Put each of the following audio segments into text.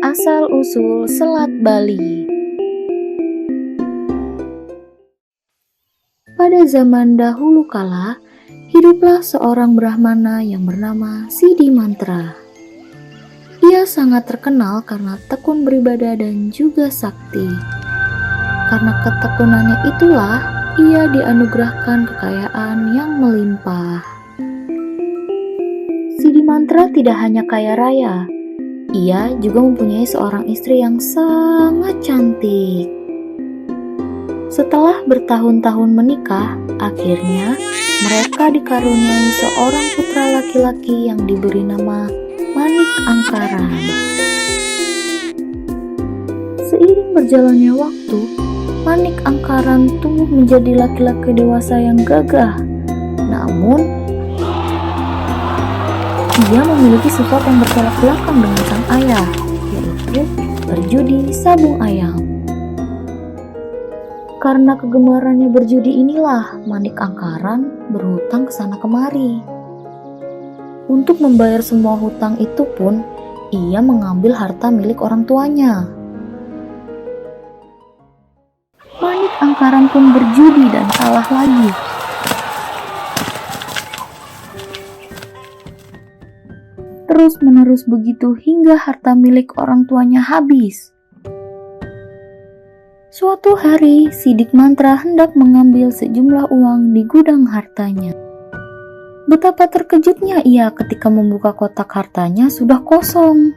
Asal-usul Selat Bali. Pada zaman dahulu kala, hiduplah seorang Brahmana yang bernama Siddhi Mantra. Ia sangat terkenal karena tekun beribadah dan juga sakti. Karena ketekunannya itulah, ia dianugerahkan kekayaan yang melimpah. Siddhi Mantra tidak hanya kaya raya, ia juga mempunyai seorang istri yang sangat cantik. Setelah bertahun-tahun menikah, akhirnya mereka dikaruniai seorang putra laki-laki yang diberi nama Manik Angkaran. Seiring berjalannya waktu, Manik Angkaran tumbuh menjadi laki-laki dewasa yang gagah. Namun, ia memiliki sifat yang bertolak belakang dengan sang ayah, yaitu berjudi sabung ayam. Karena kegemarannya berjudi inilah, Manik Angkaran berhutang ke sana kemari. Untuk membayar semua hutang itu pun, ia mengambil harta milik orang tuanya. Manik Angkaran pun berjudi dan kalah lagi. Terus-menerus begitu hingga harta milik orang tuanya habis. Suatu hari, Siddhi Mantra hendak mengambil sejumlah uang di gudang hartanya. Betapa terkejutnya ia ketika membuka kotak hartanya sudah kosong.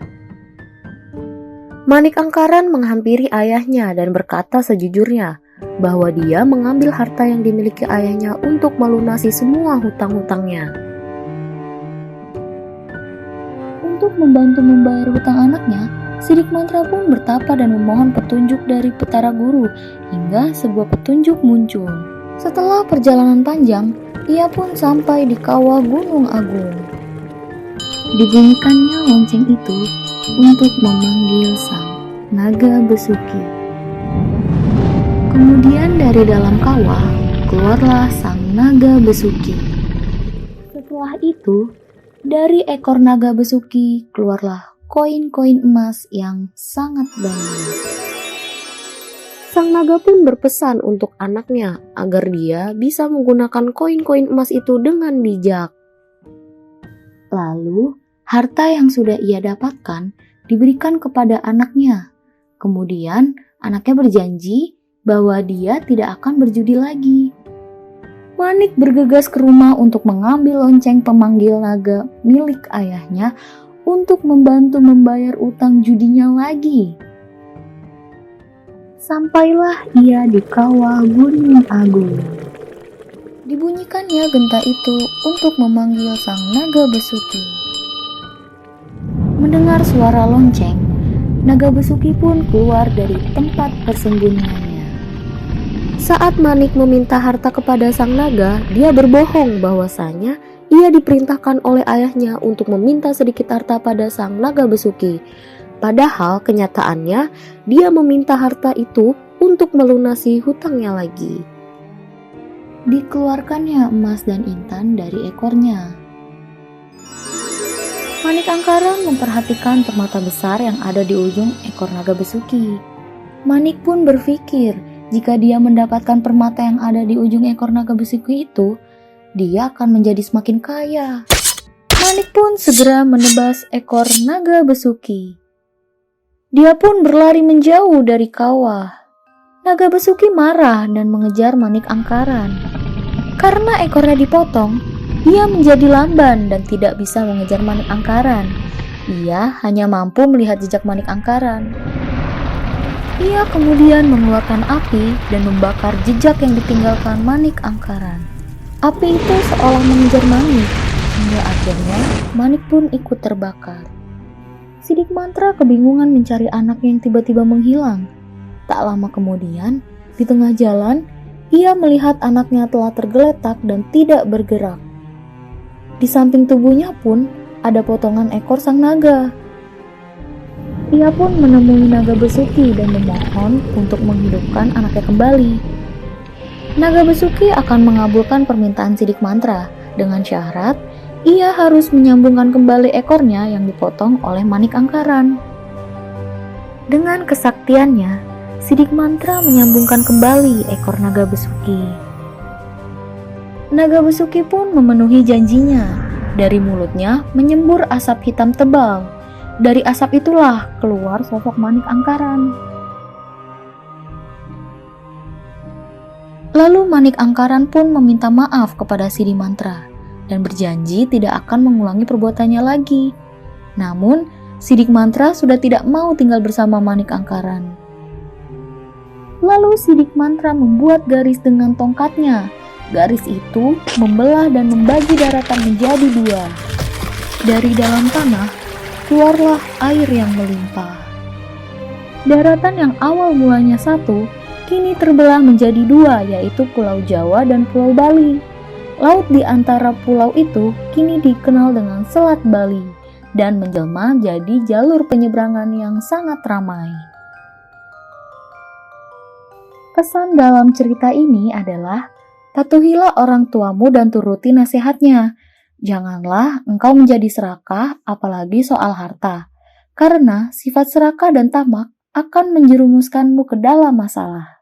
Manik Angkaran menghampiri ayahnya dan berkata sejujurnya bahwa dia mengambil harta yang dimiliki ayahnya untuk melunasi semua hutang-hutangnya. Untuk membantu membayar hutang anaknya, Siddhi Mantra pun bertapa dan memohon petunjuk dari Petara Guru hingga sebuah petunjuk muncul. Setelah perjalanan panjang, ia pun sampai di kawah Gunung Agung. Dibunyikannya lonceng itu untuk memanggil sang naga besuki. Kemudian dari dalam kawah keluarlah sang naga besuki. Setelah itu, dari ekor naga besuki keluarlah koin-koin emas yang sangat banyak. Sang naga pun berpesan untuk anaknya agar dia bisa menggunakan koin-koin emas itu dengan bijak. Lalu, harta yang sudah ia dapatkan diberikan kepada anaknya. Kemudian, anaknya berjanji bahwa dia tidak akan berjudi lagi. Manik bergegas ke rumah untuk mengambil lonceng pemanggil naga milik ayahnya untuk membantu membayar utang judinya lagi. Sampailah ia di kawah Gunung Agung. Dibunyikannya genta itu untuk memanggil sang naga besuki. Mendengar suara lonceng, naga besuki pun keluar dari tempat persembunyiannya. Saat Manik meminta harta kepada sang naga, dia berbohong bahwasanya ia diperintahkan oleh ayahnya untuk meminta sedikit harta pada sang naga besuki. Padahal kenyataannya dia meminta harta itu untuk melunasi hutangnya lagi. Dikeluarkannya emas dan intan dari ekornya. Manik Angkaran memperhatikan permata besar yang ada di ujung ekor naga besuki. Manik pun berpikir, jika dia mendapatkan permata yang ada di ujung ekor naga besuki itu, dia akan menjadi semakin kaya. Manik pun segera menebas ekor naga besuki. Dia pun berlari menjauh dari kawah. Naga besuki marah dan mengejar Manik Angkaran. Karena ekornya dipotong, dia menjadi lamban dan tidak bisa mengejar Manik Angkaran. Ia hanya mampu melihat jejak Manik Angkaran. Ia kemudian mengeluarkan api dan membakar jejak yang ditinggalkan Manik Angkaran. Api itu seolah mengejar Manik, hingga akhirnya Manik pun ikut terbakar. Siddhi Mantra kebingungan mencari anaknya yang tiba-tiba menghilang. Tak lama kemudian, di tengah jalan, ia melihat anaknya telah tergeletak dan tidak bergerak. Di samping tubuhnya pun ada potongan ekor sang naga. Ia pun menemui naga besuki dan memohon untuk menghidupkan anaknya kembali. Naga besuki akan mengabulkan permintaan Siddhi Mantra dengan syarat ia harus menyambungkan kembali ekornya yang dipotong oleh Manik Angkaran. Dengan kesaktiannya, Sidik Mantra menyambungkan kembali ekor naga besuki. Naga besuki pun memenuhi janjinya. Dari mulutnya menyembur asap hitam tebal. Dari asap itulah keluar sosok Manik Angkaran. Lalu Manik Angkaran pun meminta maaf kepada Sidik Mantra dan berjanji tidak akan mengulangi perbuatannya lagi. Namun, Sidik Mantra sudah tidak mau tinggal bersama Manik Angkaran. Lalu Sidik Mantra membuat garis dengan tongkatnya. Garis itu membelah dan membagi daratan menjadi dua. Dari dalam tanah, keluarlah air yang melimpah. Daratan yang awal mulanya satu, kini terbelah menjadi dua, yaitu Pulau Jawa dan Pulau Bali. Laut di antara pulau itu kini dikenal dengan Selat Bali dan menjelma jadi jalur penyeberangan yang sangat ramai. Pesan dalam cerita ini adalah, patuhilah orang tuamu dan turuti nasihatnya. Janganlah engkau menjadi serakah, apalagi soal harta, karena sifat serakah dan tamak akan menjerumuskanmu ke dalam masalah.